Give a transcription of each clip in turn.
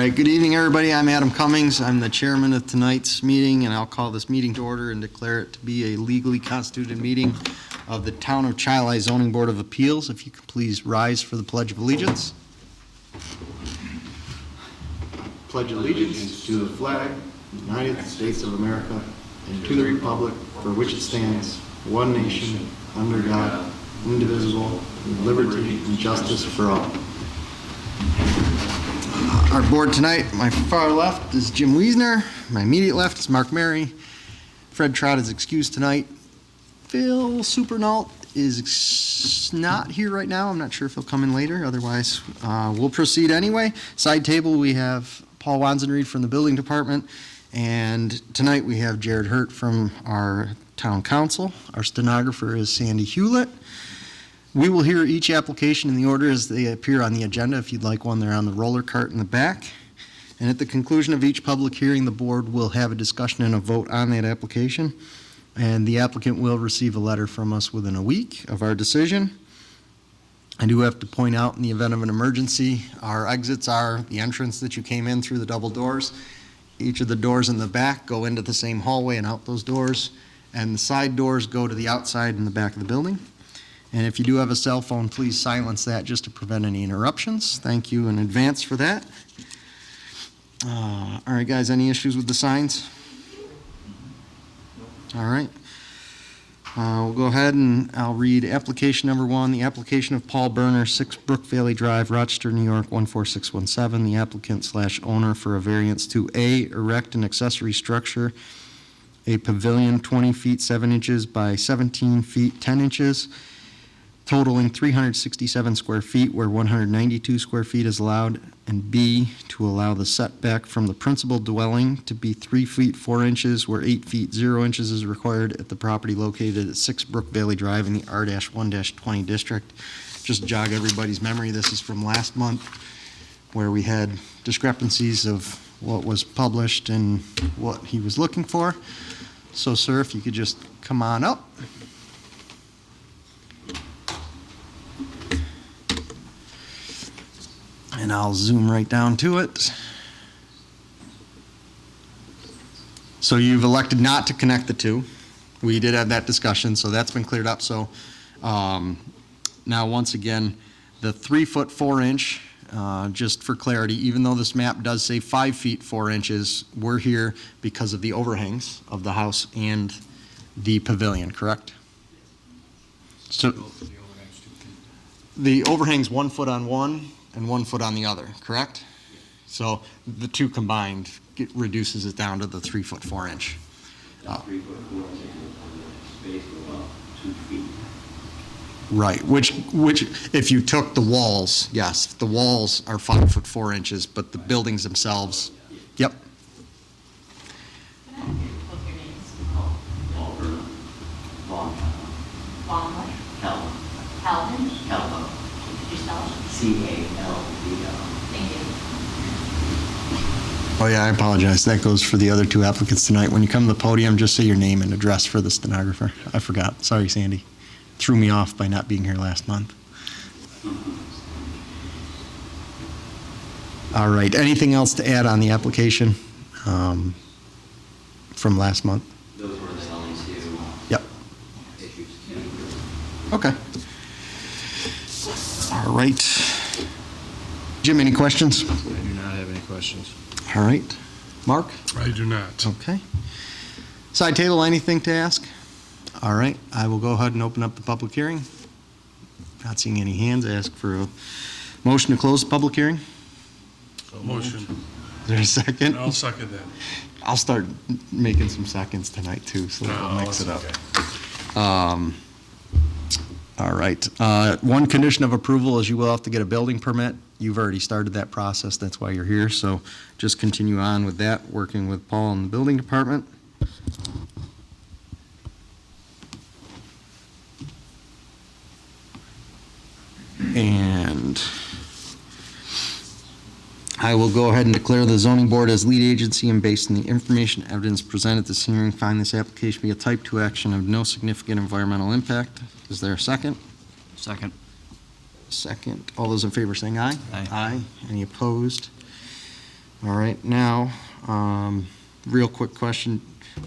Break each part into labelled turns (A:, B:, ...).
A: All right, good evening, everybody. I'm Adam Cummings. I'm the chairman of tonight's meeting, and I'll call this meeting to order and declare it to be a legally constituted meeting of the Town of Chili Zoning Board of Appeals. If you could please rise for the Pledge of Allegiance. Pledge allegiance to the flag of the United States of America and to the republic for which it stands, one nation, under God, indivisible, with liberty and justice for all. Our board tonight, my far left is Jim Wiesner. My immediate left is Mark Mary. Fred Trott is excused tonight. Phil Supernault is not here right now. I'm not sure if he'll come in later. Otherwise, we'll proceed anyway. Side table, we have Paul Wanzenried from the building department. And tonight we have Jared Hurt from our town council. Our stenographer is Sandy Hewlett. We will hear each application in the order as they appear on the agenda. If you'd like one, they're on the roller cart in the back. And at the conclusion of each public hearing, the board will have a discussion and a vote on that application. And the applicant will receive a letter from us within a week of our decision. I do have to point out, in the event of an emergency, our exits are the entrance that you came in through the double doors. Each of the doors in the back go into the same hallway and out those doors. And the side doors go to the outside in the back of the building. And if you do have a cell phone, please silence that just to prevent any interruptions. Thank you in advance for that. All right, guys, any issues with the signs? All right. We'll go ahead and I'll read application number 1, the application of Paul Berner, 6 Brook Valley Drive, Rochester, New York, 14617. The applicant/owner for a variance to A, erect an accessory structure, a pavilion 20 feet 7 inches by 17 feet 10 inches, totaling 367 square feet where 192 square feet is allowed, and B, to allow the setback from the principal dwelling to be 3 feet 4 inches where 8 feet 0 inches is required at the property located at 6 Brook Valley Drive in the R-1-20 district. Just jog everybody's memory, this is from last month where we had discrepancies of what was published and what he was looking for. So, sir, if you could just come on up. And I'll zoom right down to it. So you've elected not to connect the two. We did have that discussion, so that's been cleared up. So now once again, the 3 foot 4 inch, just for clarity, even though this map does say 5 feet 4 inches, we're here because of the overhangs of the house and the pavilion, correct? So the overhang's 1 foot on one and 1 foot on the other, correct? So the two combined reduces it down to the 3 foot 4 inch.
B: 3 foot 4 inches space of about 2 feet.
A: Right, which if you took the walls, yes, the walls are 5 foot 4 inches, but the buildings themselves, yep.
C: Can I get both your names?
B: Paul Berner. Vaughn.
C: Vaughn what?
B: Calvin.
C: Calvin?
B: Calvo.
C: Could you spell it?
B: C-A-L-V-O.
C: Thank you.
A: Oh yeah, I apologize. That goes for the other two applicants tonight. When you come to the podium, just say your name and address for the stenographer. I forgot. Sorry, Sandy. Threw me off by not being here last month. All right. Anything else to add on the application from last month?
B: Those were the only two
A: Yep.
B: issues.
A: Okay. All right. Jim, any questions?
D: I do not have any questions.
A: All right. Mark?
E: I do not.
A: Okay. Side table, anything to ask? All right. I will go ahead and open up the public hearing. Not seeing any hands. I ask for a motion to close the public hearing.
E: Motion.
A: Is there a second?
E: I'll second that.
A: I'll start making some seconds tonight too, so we'll mix it up.
E: Okay.
A: All right. One condition of approval is you will have to get a building permit. You've already started that process. That's why you're here. So just continue on with that, working with Paul in the building department. And I will go ahead and declare the zoning board as lead agency, and based on the information evidence presented at this hearing, find this application to be a type 2 action of no significant environmental impact. Is there a second?
D: Second.
A: Second. All those in favor saying aye?
D: Aye.
A: Aye. Any opposed? All right, now, real quick question.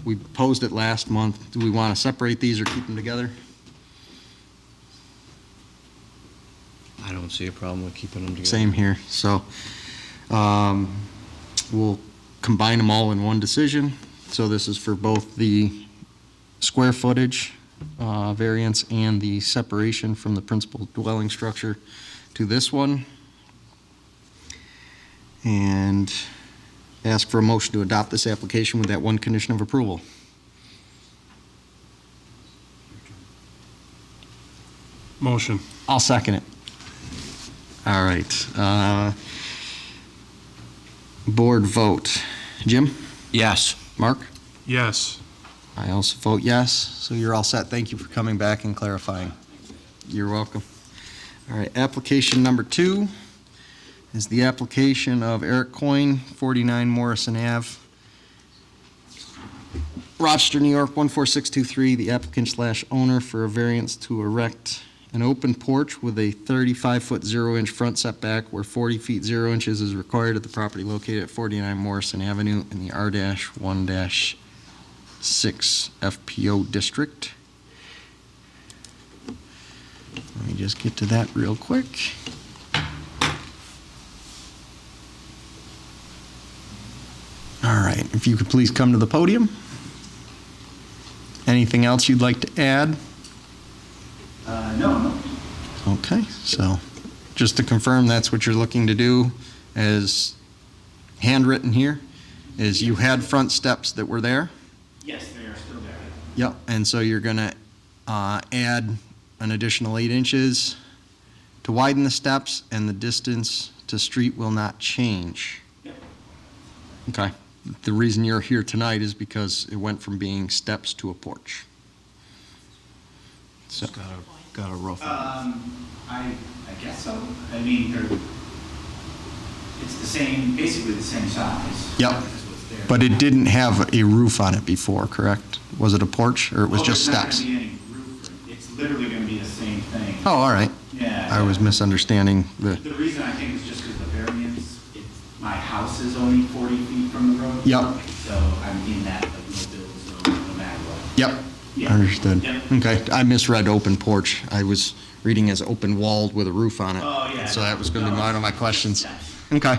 A: We posed it last month. Do we want to separate these or keep them together?
D: I don't see a problem with keeping them together.
A: Same here. So we'll combine them all in one decision. So this is for both the square footage variance and the separation from the principal dwelling structure to this one. And ask for a motion to adopt this application with that one condition of approval.
E: Motion.
A: I'll second it. All right. Board vote. Jim?
D: Yes.
A: Mark?
E: Yes.
A: I also vote yes, so you're all set. Thank you for coming back and clarifying. You're welcome. All right, application number 2 is the application of Eric Coyne, 49 Morrison Ave, Rochester, New York, 14623, the applicant/owner for a variance to erect an open porch with a 35-foot 0-inch front setback where 40 feet 0 inches is required at the property located at 49 Morrison Avenue in the R-1-6 FPO district. Let me just get to that real quick. All right, if you could please come to the podium. Anything else you'd like to add?
B: No.
A: Okay, so just to confirm, that's what you're looking to do, as handwritten here, is you had front steps that were there?
B: Yes, they are still there.
A: Yep, and so you're going to add an additional 8 inches to widen the steps, and the distance to street will not change.
B: Yep.
A: Okay. The reason you're here tonight is because it went from being steps to a porch. So,
D: Got a rough.
B: I guess so. I mean, it's the same, basically the same size.
A: Yep.
B: As what's there.
A: but it didn't have a roof on it before, correct? Was it a porch, or it was just steps?
B: There's not going to be any roof. It's literally going to be the same thing.
A: Oh, all right.
B: Yeah.
A: I was misunderstanding the,
B: The reason I think is just because the variance, my house is only 40 feet from the road.
A: Yep.
B: So I'm in that, like, no build zone, no matter what.
A: yep,
B: Yeah.
A: understood.
B: Yep.
A: Okay, I misread open porch. I was reading as open walled with a roof on it.
B: Oh, yeah.
A: And so that was going to be one of my questions.
B: Steps.
A: Okay.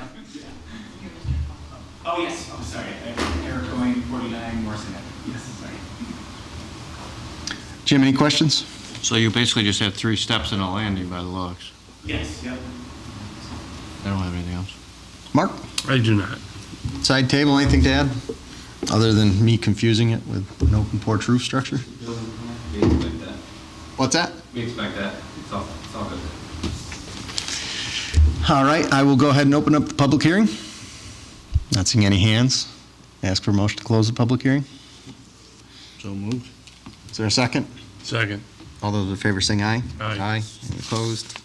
B: Oh, yes, oh, sorry. Eric Coyne, 49 Morrison Avenue. Yes, sorry.
A: Jim, any questions?
D: So you basically just have 3 steps and a landing by the looks.
B: Yes, yep.
D: I don't have anything else.
A: Mark?
E: I do not.
A: Side table, anything to add? Other than me confusing it with an open porch roof structure?
F: We expect that.
A: What's that?
F: We expect that. It's all good.
A: All right, I will go ahead and open up the public hearing. Not seeing any hands. Ask for a motion to close the public hearing.
D: So moved.
A: Is there a second?
E: Second.
A: All those in favor saying aye.
E: Aye.
A: Aye. Any opposed?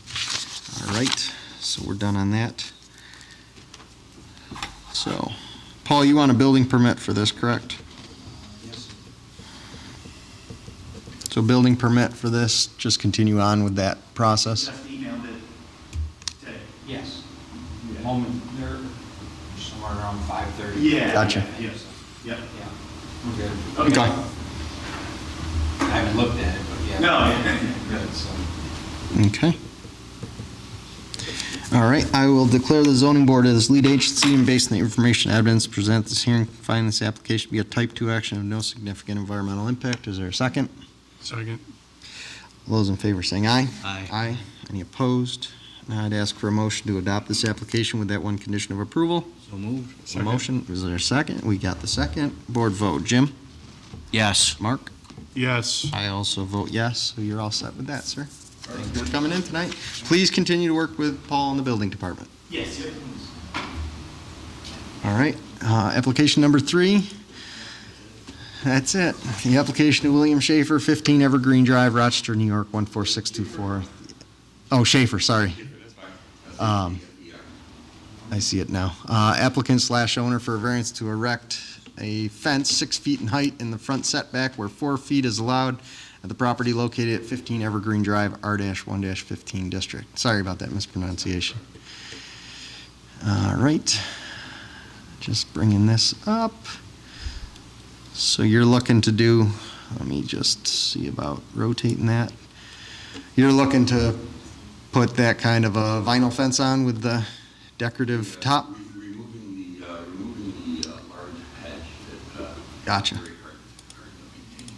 A: All right, so we're done on that. So, Paul, you want a building permit for this, correct?
B: Yes.
A: So building permit for this, just continue on with that process?
B: Just emailed it today.
G: Yes.
B: Yeah.
G: Moment, they're somewhere around 5:30.
B: Yeah.
A: Gotcha.
B: Yes. Yep.
G: Yeah, we're good.
A: Okay.
G: I haven't looked at it, but yeah.
B: No.
G: Good, so.
A: Okay. All right, I will declare the zoning board as lead agency and based on the information and evidence presented at this hearing, find this application to be a type 2 action of no significant environmental impact. Is there a second?
E: Second.
A: All those in favor saying aye.
D: Aye.
A: Aye. Any opposed? Now I'd ask for a motion to adopt this application with that one condition of approval.
D: So moved.
A: A motion, is there a second? We got the second. Board vote. Jim?
D: Yes.
A: Mark?
E: Yes.
A: I also vote yes, so you're all set with that, sir. Thank you for coming in tonight. Please continue to work with Paul in the building department.
B: Yes, yep.
A: All right, application number 3. That's it. The application of William Schaefer, 15 Evergreen Drive, Rochester, New York, 14624. Oh, Schaefer, sorry. I see it now. Applicant/owner for a variance to erect a fence 6 feet in height in the front setback where 4 feet is allowed at the property located at 15 Evergreen Drive, R-1-15 district. Sorry about that mispronunciation. All right. Just bringing this up. So you're looking to do, let me just see about rotating that. You're looking to put that kind of a vinyl fence on with the decorative top?
B: Removing the large hedge that.
A: Gotcha.
B: Very hard to maintain.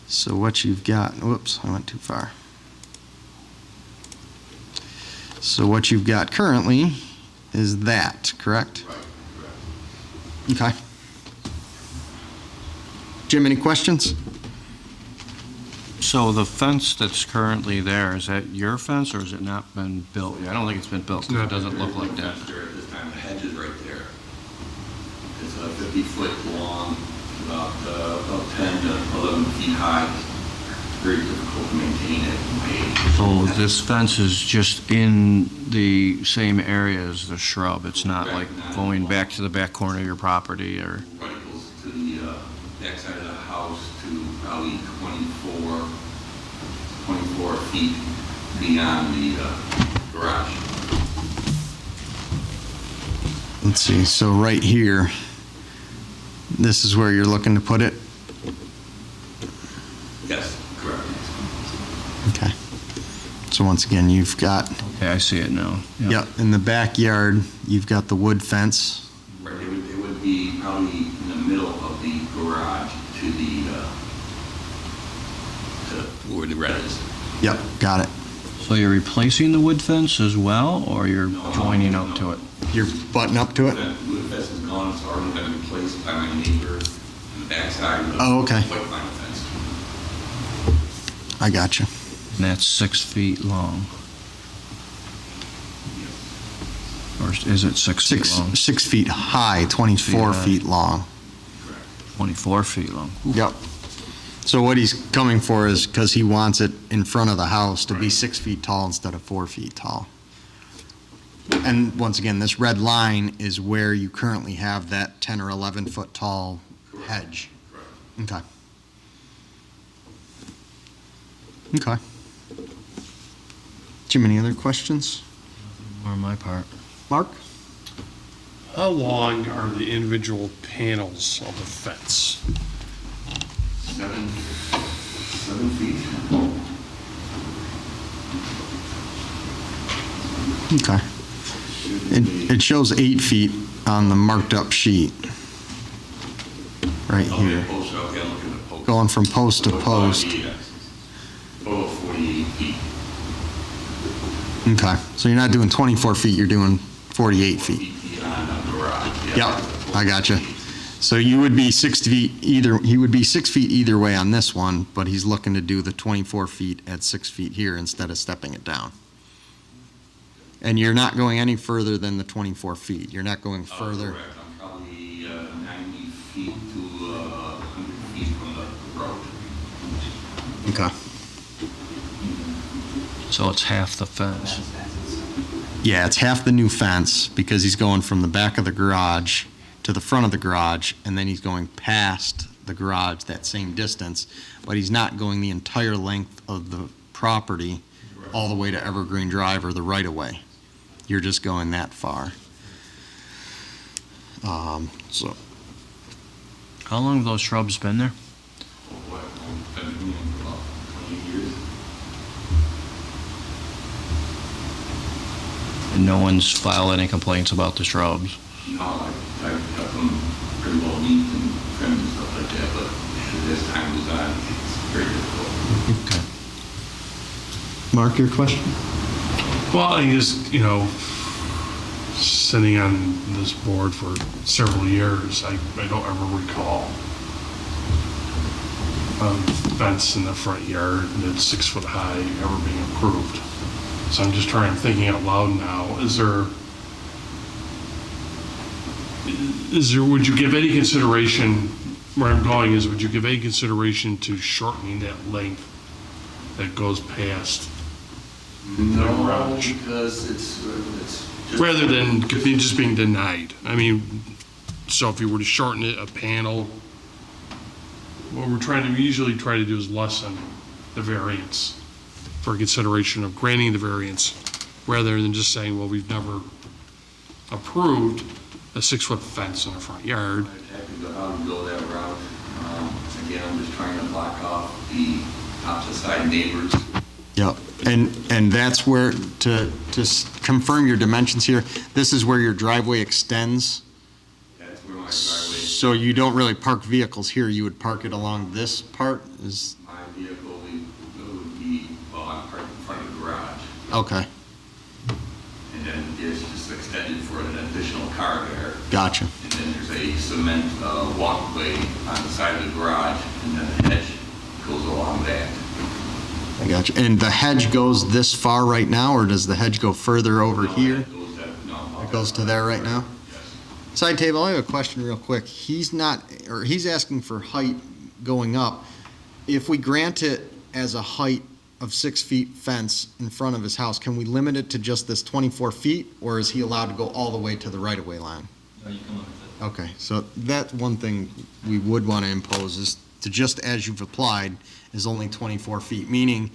A: So what you've got, whoops, I went too far. So what you've got currently is that, correct?
B: Right, correct.
A: Okay. Jim, any questions?
D: So the fence that's currently there, is that your fence or has it not been built yet? I don't think it's been built, 'cause it doesn't look like that.
B: There at this time, the hedge is right there. It's 50-foot long, about 10 to 11 feet high. Very difficult to maintain it and pay.
D: So this fence is just in the same area as the shrub? It's not like going back to the back corner of your property or?
B: Right, it goes to the backside of the house to probably 24 feet beyond the garage.
A: Let's see, so right here, this is where you're looking to put it?
B: Yes, correct.
A: Okay. So once again, you've got,
D: Okay, I see it now.
A: yep, in the backyard, you've got the wood fence.
B: Right, it would be probably in the middle of the garage to the, to where the red is.
A: Yep, got it.
D: So you're replacing the wood fence as well, or you're joining up to it?
A: You're butting up to it?
B: That wood fence is gone, it's already been replaced by my neighbor in the backside of the
A: Oh, okay.
B: white vinyl fence.
A: I got you.
D: And that's 6 feet long? Or is it 6 feet long?
A: 6 feet high, 24
D: high.
A: feet long.
B: Correct.
D: 24 feet long.
A: Yep. So what he's coming for is, because he wants it in front of the house to be 6 feet tall instead of 4 feet tall. And once again, this red line is where you currently have that 10 or 11 foot tall hedge.
B: Correct.
A: Okay. Okay. Jim, any other questions?
D: On my part.
A: Mark?
E: How long are the individual panels of the fence?
B: 7 feet.
A: Okay. It shows 8 feet on the marked up sheet. Right
B: Okay,
A: here.
B: post, okay, I'm looking at post.
A: Going from post to
B: So
A: post.
B: 48, total of 48 feet.
A: Okay. So you're not doing 24 feet, you're doing 48 feet.
B: Feet beyond the garage. yeah.
A: Yep, I gotcha. So you would be 6 feet either, he would be 6 feet either way on this one, but he's looking to do the 24 feet at 6 feet here instead of stepping it down. And you're not going any further than the 24 feet. You're not going further.
B: Correct, I'm probably 90 feet to 100 feet from the road.
A: Okay.
D: So it's half the fence.
A: Yeah, it's half the new fence because he's going from the back of the garage to the front of the garage, and then he's going past the garage that same distance, but he's not going the entire length of the property all the way to Evergreen Drive or the right-of-way. You're just going that far. So,
D: How long have those shrubs been there?
B: What, I've been doing it for about 20 years.
D: And no one's filed any complaints about the shrubs?
B: No, I've got them pretty well neat and trimmed and stuff like that, but as time goes on, it's very difficult.
D: Okay.
A: Mark, your question?
E: Well, I just, sitting on this board for several years, I don't ever recall a fence in the front yard that's 6 foot high ever being approved. So I'm just thinking out loud now, would you give any consideration, where I'm going is, would you give any consideration to shortening that length that goes past?
B: No,
E: garage.
B: because it's just.
E: Rather than just being denied. I mean, so if you were to shorten it, a panel, what we usually try to do is lessen the variance for consideration of granting the variance, rather than just saying, well, we've never approved, a 6-foot fence in the front yard.
B: I would go that route. Again, I'm just trying to block off the opposite side neighbors.
A: Yep, and that's where, to confirm your dimensions here, this is where your driveway extends,
B: That's where my driveway,
A: so you don't really park vehicles here, you would park it along this part, is,
B: my vehicle would be, well, I'm parked in front of the garage.
A: okay,
B: And then it's just extended for an additional car there.
A: gotcha.
B: And then there's a cement walkway on the side of the garage, and then the hedge goes along that.
A: I got you. And the hedge goes this far right now, or does the hedge go further over
B: No,
A: here?
B: that goes that- no,
A: It goes to there right now?
B: Yes.
A: Side table, I have a question real quick. He's asking for height going up. If we grant it as a height of 6 feet fence in front of his house, can we limit it to just this 24 feet, or is he allowed to go all the way to the right-of-way line?
F: No, you can limit it.
A: Okay, so that's one thing we would want to impose is to just as you've applied is only 24 feet, meaning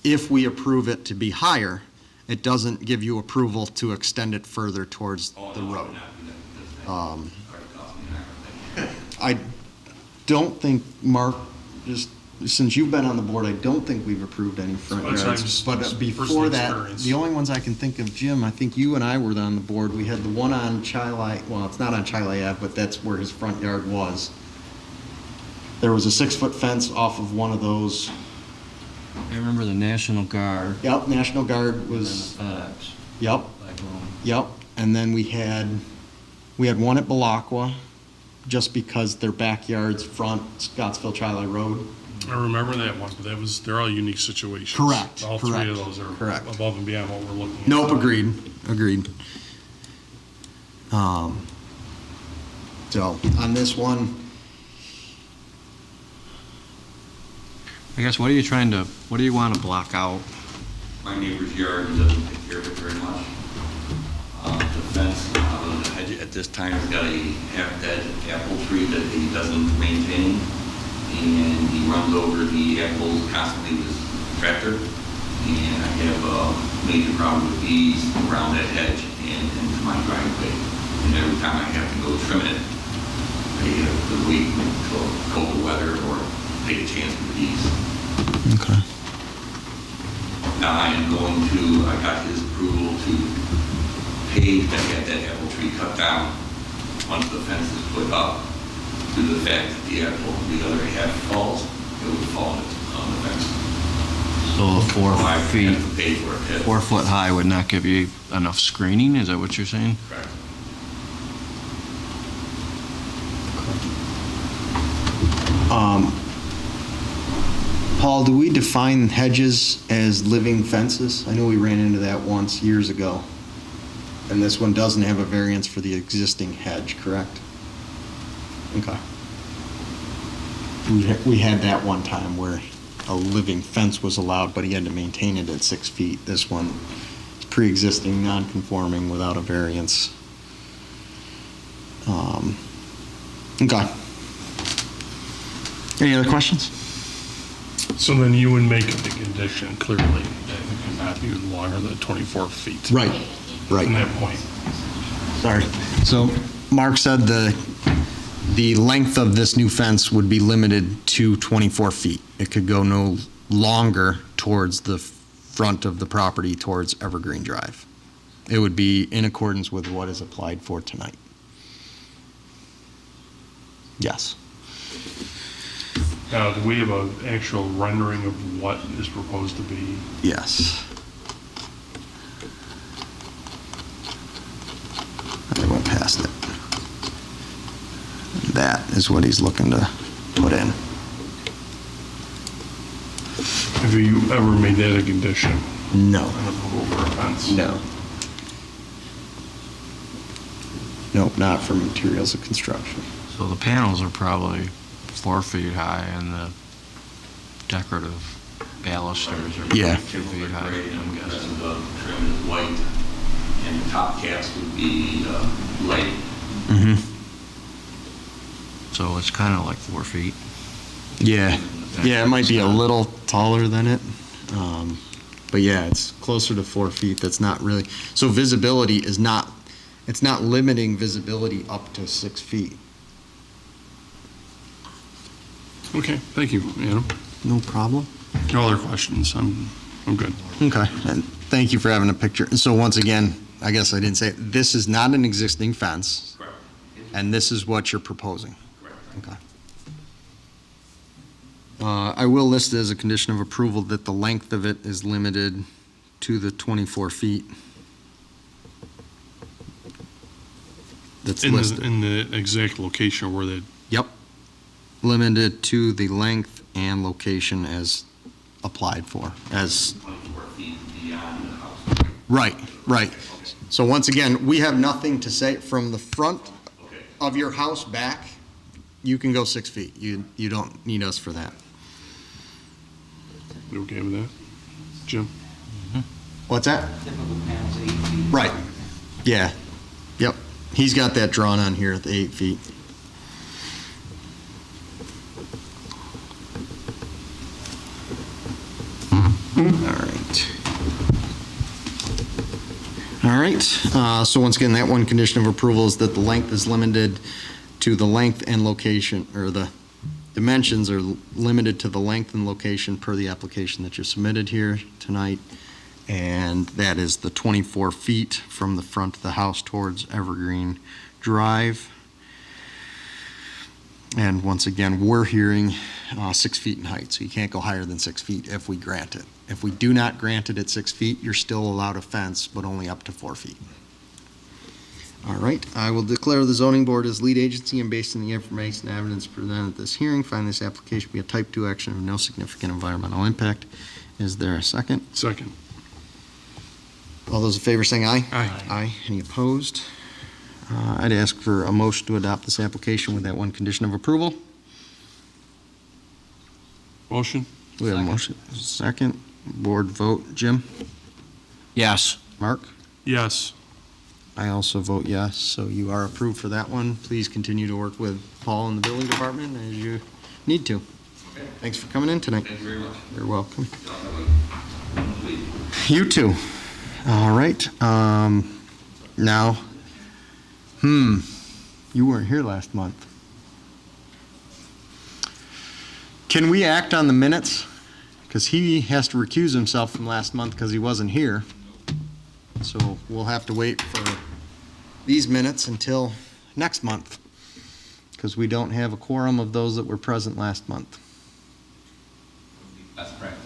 A: if we approve it to be higher, it doesn't give you approval to extend it further towards
B: Oh,
A: the
B: no,
A: road.
B: that's
A: Um,
B: cost me an hour.
A: I don't think, Mark, just since you've been on the board, I don't think we've approved any front
E: That's what I'm
A: yards.
E: just-
A: But
E: personal
A: before that,
E: experience.
A: the only ones I can think of, Jim, I think you and I were on the board. We had the one on Chili, well, it's not on Chili Ave, but that's where his front yard was. There was a 6-foot fence off of one of those.
D: I remember the National Guard.
A: Yep, National Guard
D: And
A: was,
D: the FedEx.
A: yep,
D: Like, um,
A: yep. And then we had one at Belacqua, just because their backyards front Scottsville Chili Road.
E: I remember that one, but they're all unique situations.
A: Correct,
E: All three
A: correct,
E: of those are
A: correct.
E: above and beyond what we're looking at.
A: Nope, agreed. So, on this one,
D: I guess, what do you want to block out?
B: My neighbor's yard doesn't take care of it very much. The fence, the hedge at this time has got a half-dead apple tree that he doesn't maintain, and he runs over the apples constantly with his tractor, and I have a major problem with bees around that hedge and into my driveway. And every time I have to go trim it, I have to wait until colder weather or take a chance with bees.
A: okay.
B: Now I am going to, I got his approval to pave and get that apple tree cut down once the fence is put up, due to the fact that the other half falls, it would fall on the fence.
D: So the 4
B: So I
D: feet,
B: have to pay for it.
D: 4 foot high would not give you enough screening, is that what you're saying?
B: Correct.
A: Paul, do we define hedges as living fences? I know we ran into that once years ago. And this one doesn't have a variance for the existing hedge, correct? Okay. We had that one time where a living fence was allowed, but he had to maintain it at 6 feet. This one is pre-existing, non-conforming without a variance. Okay. Any other questions?
E: So then you would make it a condition, clearly, that it cannot be longer than 24 feet.
A: Right,
E: From
A: right.
E: that point.
A: Sorry. So Mark said the length of this new fence would be limited to 24 feet. It could go no longer towards the front of the property towards Evergreen Drive. It would be in accordance with what is applied for tonight. Yes.
E: Now, do we have an actual rendering of what is proposed to be?
A: Yes. I went past it. That is what he's looking to put in.
E: Have you ever made that a condition?
A: No.
E: An approval for a fence?
A: No. Nope, not for materials of construction.
D: So the panels are probably 4 feet high and the decorative balusters are
A: Yeah.
D: 2 feet high,
B: Gray,
D: I'm
B: and the rest
D: guessing.
B: of the trim is white, and the top caps would be light.
A: Mm-hmm.
D: So it's kind of like 4 feet.
A: Yeah, yeah, it might be a little taller than it. But yeah, it's closer to 4 feet. That's not really, so visibility is not It's not limiting visibility up to 6 feet.
E: Okay, thank you, Adam.
A: No problem.
E: No other questions, I'm good.
A: Okay, and thank you for having a picture. And so once again, I guess I didn't say, it, this is not an existing fence,
B: Correct.
A: and this is what you're proposing.
B: Correct.
A: Okay. I will list as a condition of approval that the length of it is limited to the 24 feet that's listed.
E: In the exact location where the,
A: Yep. Limited to the length and location as applied for, as,
B: 24 feet beyond the house.
A: right.
B: Okay.
A: So once again, we have nothing to say from the front
B: Okay.
A: of your house back. You can go 6 feet. You don't need us for that.
E: you okay with that? Jim?
A: What's that?
G: Typical panels, 8 feet.
A: Right. Yeah. Yep. He's got that drawn on here at the 8 feet. All right. All right. So once again, that one condition of approval is that the length is limited to the length and location, or the dimensions are limited to the length and location per the application that you submitted here tonight. And that is the 24 feet from the front of the house towards Evergreen Drive. And once again, we're hearing 6 feet in height, so you can't go higher than 6 feet if we grant it. If we do not grant it at 6 feet, you're still allowed a fence, but only up to 4 feet. All right, I will declare the zoning board as lead agency, and based on the information and evidence presented at this hearing, find this application to be a type 2 action of no significant environmental impact. Is there a second?
E: Second.
A: All those in favor saying aye?
E: Aye.
A: Aye. Any opposed? I'd ask for a motion to adopt this application with that one condition of approval.
E: Motion?
A: We have a motion. Second. Board vote. Jim?
D: Yes.
A: Mark?
E: Yes.
A: I also vote yes, so you are approved for that one. Please continue to work with Paul in the building department as you need to.
B: Okay.
A: Thanks for coming in tonight.
B: Thank you very much.
A: You're welcome.
B: Y'all have a good week.
A: You too. All right. Now, you weren't here last month. Can we act on the minutes? Because he has to recuse himself from last month because he wasn't here. So we'll have to wait for these minutes until next month because we don't have a quorum of those that were present last month.
F: Best practice.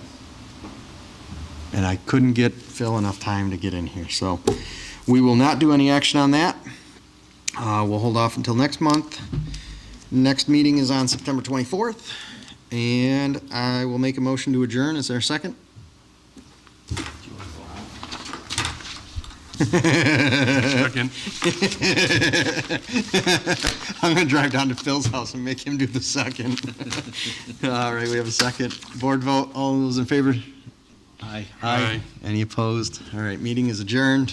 A: And I couldn't get Phil enough time to get in here. So we will not do any action on that. We'll hold off until next month. Next meeting is on September 24th, and I will make a motion to adjourn. Is there a second?
E: Second.
A: I'm going to drive down to Phil's house and make him do the second. All right, we have a second. Board vote. All those in favor?
D: Aye.
E: Aye.
A: Any opposed? All right, meeting is adjourned.